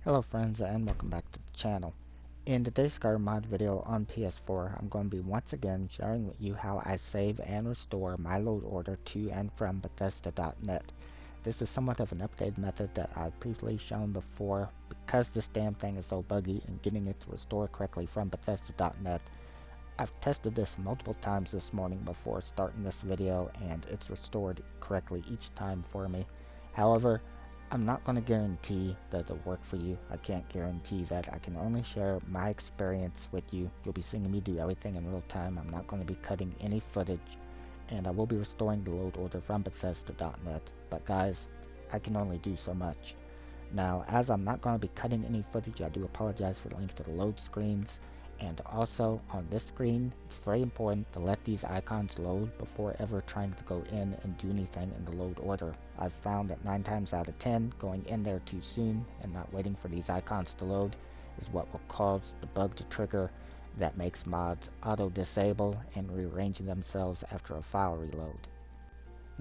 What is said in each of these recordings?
Hello friends and welcome back to the channel. In today's Skyrim mod video on PS4, I'm going to be once again sharing with you how I save and restore my load order to and from Bethesda.net. This is somewhat of an updated method that I've previously shown before. Because this damn thing is so buggy and getting it to restore correctly from Bethesda.net, I've tested this multiple times this morning before starting this video and it's restored correctly each time for me. However, I'm not going to guarantee that it'll work for you. I can't guarantee that. I can only share my experience with you. You'll be seeing me do everything in real time. I'm not going to be cutting any footage, and I will be restoring the load order from Bethesda.net. But guys, I can only do so much. Now, as I'm not going to be cutting any footage, I do apologize for the length of the load screens. And also, on this screen, it's very important to let these icons load before ever trying to go in and do anything in the load order. I've found that 9 times out of 10, going in there too soon and not waiting for these icons to load is what will cause the bug to trigger that makes mods auto-disable and rearrange themselves after a file reload.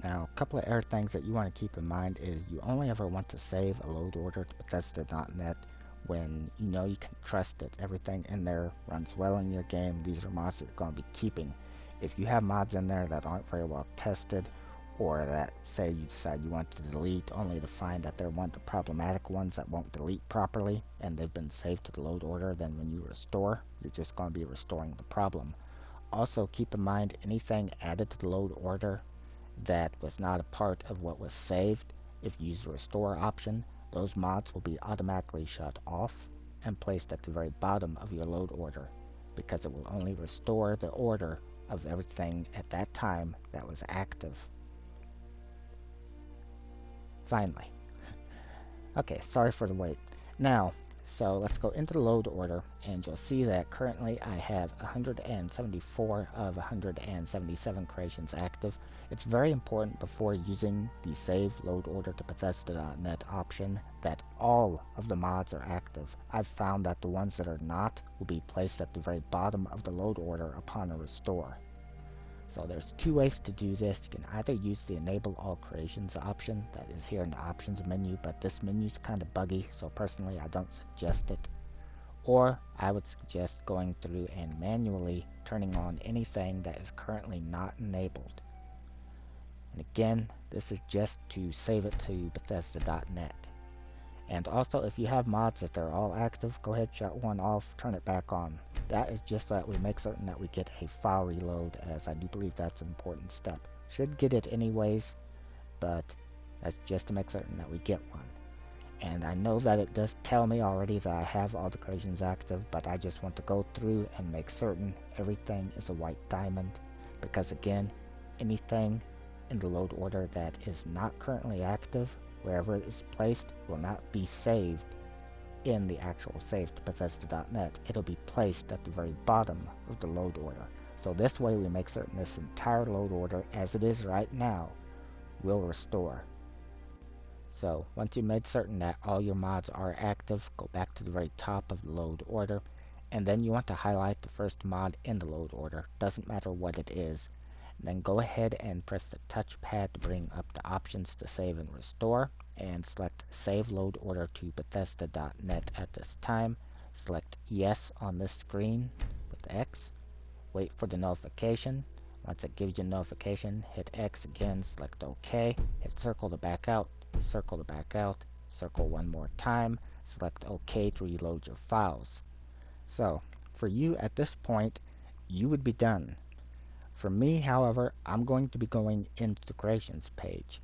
Now, a couple of other things that you want to keep in mind is you only ever want to save a load order to Bethesda.net when you know you can trust that everything in there runs well in your game. These are mods that you're going to be keeping. If you have mods in there that aren't very well tested, or that say you decide you want to delete only to find that they're one of the problematic ones that won't delete properly and they've been saved to the load order, then when you restore, you're just going to be restoring the problem. Also keep in mind anything added to the load order that was not a part of what was saved. If you use the restore option, those mods will be automatically shut off and placed at the very bottom of your load order, because it will only restore the order of everything at that time that was active. Finally. Okay, sorry for the wait. Now, so let's go into the load order, and you'll see that currently I have 174 of 177 creations active. It's very important before using the save load order to Bethesda.net option that all of the mods are active. I've found that the ones that are not will be placed at the very bottom of the load order upon a restore. So there's two ways to do this. You can either use the enable all creations option that is here in the options menu, but this menu is kind of buggy, so personally I don't suggest it. Or I would suggest going through and manually turning on anything that is currently not enabled. And again, this is just to save it to Bethesda.net. And also, if you have mods that they're all active, go ahead, shut one off, turn it back on. That is just so that we make certain that we get a file reload, as I do believe that's an important step. Should get it anyways, but that's just to make certain that we get one. And I know that it does tell me already that I have all the creations active, but I just want to go through and make certain everything is a white diamond, because again, anything in the load order that is not currently active, wherever it is placed, will not be saved in the actual save to Bethesda.net. It'll be placed at the very bottom of the load order. So this way we make certain this entire load order, as it is right now, will restore. So once you made certain that all your mods are active, go back to the very top of the load order, and then you want to highlight the first mod in the load order. Doesn't matter what it is. Then go ahead and press the touchpad to bring up the options to save and restore, and select save load order to Bethesda.net at this time. Select yes on this screen with X. Wait for the notification. Once it gives you a notification, hit X again, select OK, hit circle to back out, circle to back out, circle one more time, select OK to reload your files. So for you at this point, you would be done. For me, however, I'm going to be going into the creations page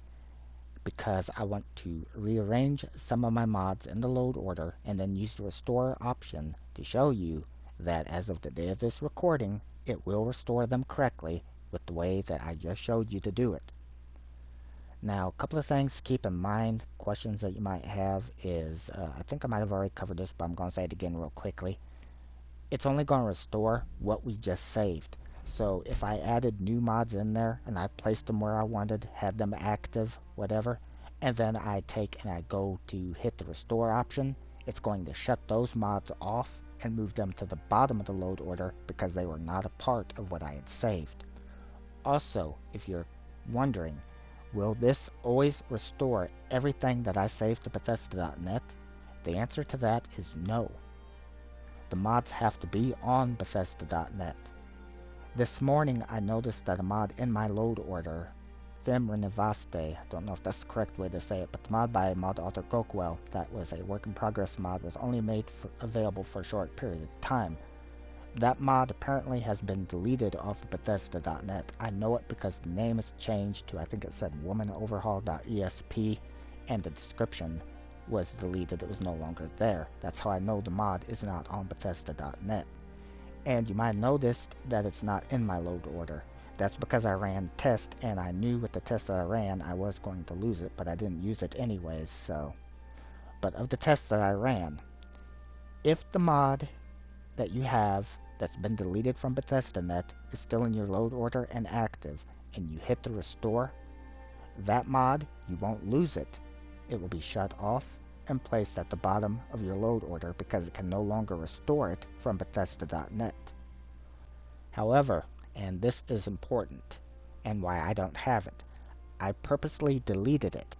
because I want to rearrange some of my mods in the load order and then use the restore option to show you that as of the day of this recording, it will restore them correctly with the way that I just showed you to do it. Now, a couple of things to keep in mind, questions that you might have is, I think I might have already covered this, but I'm going to say it again real quickly. It's only going to restore what we just saved. So if I added new mods in there and I placed them where I wanted, had them active, whatever, and then I take and I go to hit the restore option, it's going to shut those mods off and move them to the bottom of the load order because they were not a part of what I had saved. Also, if you're wondering, will this always restore everything that I saved to Bethesda.net? The answer to that is no. The mods have to be on Bethesda.net. This morning I noticed that a mod in my load order, Fem Renovaste, I don't know if that's the correct way to say it, but the mod by mod author Gokwell, that was a work in progress mod, was only made available for a short period of time. That mod apparently has been deleted off of Bethesda.net. I know it because the name has changed to, I think it said womanoverhaul.esp, and the description was deleted. It was no longer there. That's how I know the mod is not on Bethesda.net. And you might have noticed that it's not in my load order. That's because I ran test, and I knew with the test that I ran I was going to lose it, but I didn't use it anyways, so. But of the tests that I ran, if the mod that you have that's been deleted from Bethesda.net is still in your load order and active, and you hit the restore, that mod, you won't lose it. It will be shut off and placed at the bottom of your load order because it can no longer restore it from Bethesda.net. However, and this is important, and why I don't have it, I purposely deleted it.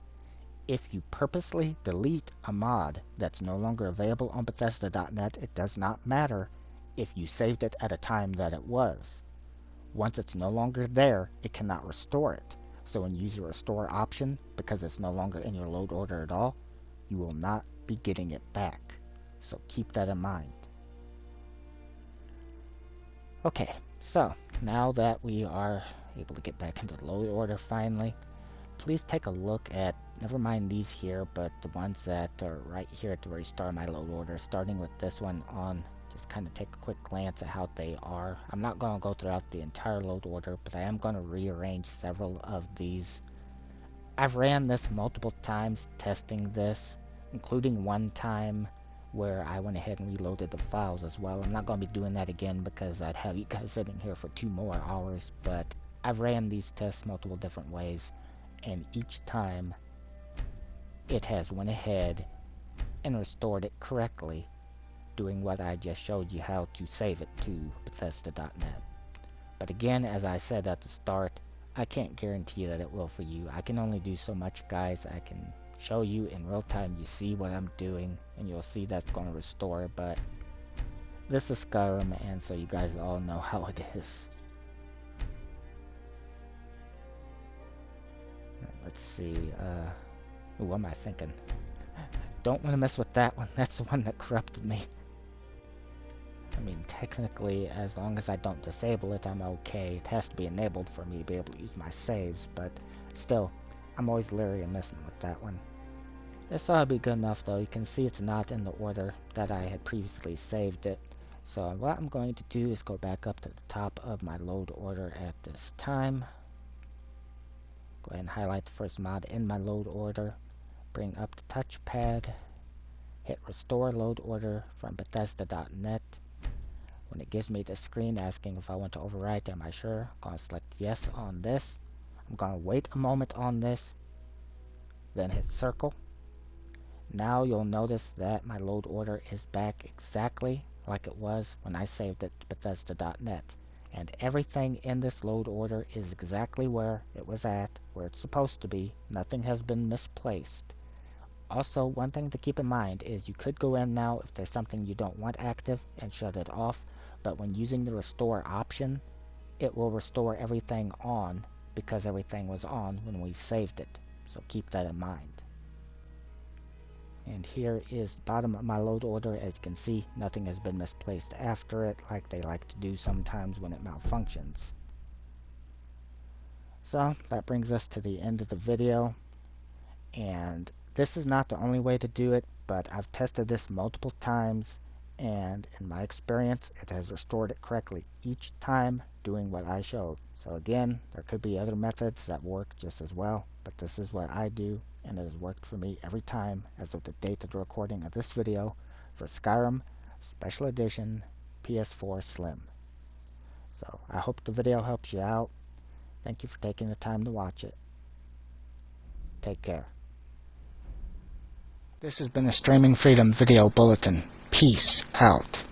If you purposely delete a mod that's no longer available on Bethesda.net, it does not matter if you saved it at a time that it was. Once it's no longer there, it cannot restore it. So when you use your restore option, because it's no longer in your load order at all, you will not be getting it back. So keep that in mind. Okay, so now that we are able to get back into the load order finally, please take a look at, never mind these here, but the ones that are right here at the very start of my load order, starting with this one on. Just kind of take a quick glance at how they are. I'm not going to go throughout the entire load order, but I am going to rearrange several of these. I've ran this multiple times testing this, including one time where I went ahead and reloaded the files as well. I'm not going to be doing that again because I'd have you guys sitting here for 2 more hours, but I've ran these tests multiple different ways, and each time it has went ahead and restored it correctly, doing what I just showed you how to save it to Bethesda.net. But again, as I said at the start, I can't guarantee that it will for you. I can only do so much, guys. I can show you in real time, you see what I'm doing, and you'll see that's going to restore, but this is Skyrim, and so you guys all know how it is. Let's see, what am I thinking? Don't want to mess with that one. That's the one that corrupted me. I mean, technically, as long as I don't disable it, I'm okay. It has to be enabled for me to be able to use my saves, but still, I'm always leery of messing with that one. This ought to be good enough, though. You can see it's not in the order that I had previously saved it. So what I'm going to do is go back up to the top of my load order at this time. Go ahead and highlight the first mod in my load order. Bring up the touchpad. Hit restore load order from Bethesda.net. When it gives me the screen asking if I want to overwrite, am I sure? I'm going to select yes on this. I'm going to wait a moment on this, then hit circle. Now you'll notice that my load order is back exactly like it was when I saved it to Bethesda.net. And everything in this load order is exactly where it was at, where it's supposed to be. Nothing has been misplaced. Also, one thing to keep in mind is you could go in now if there's something you don't want active and shut it off, but when using the restore option, it will restore everything on because everything was on when we saved it. So keep that in mind. And here is the bottom of my load order. As you can see, nothing has been misplaced after it like they like to do sometimes when it malfunctions. So that brings us to the end of the video, and this is not the only way to do it, but I've tested this multiple times, and in my experience it has restored it correctly each time doing what I showed. So again, there could be other methods that work just as well, but this is what I do, and it has worked for me every time as of the date of the recording of this video for Skyrim Special Edition PS4 Slim. So I hope the video helps you out. Thank you for taking the time to watch it. Take care. This has been a Streaming Freedom Video Bulletin. Peace out.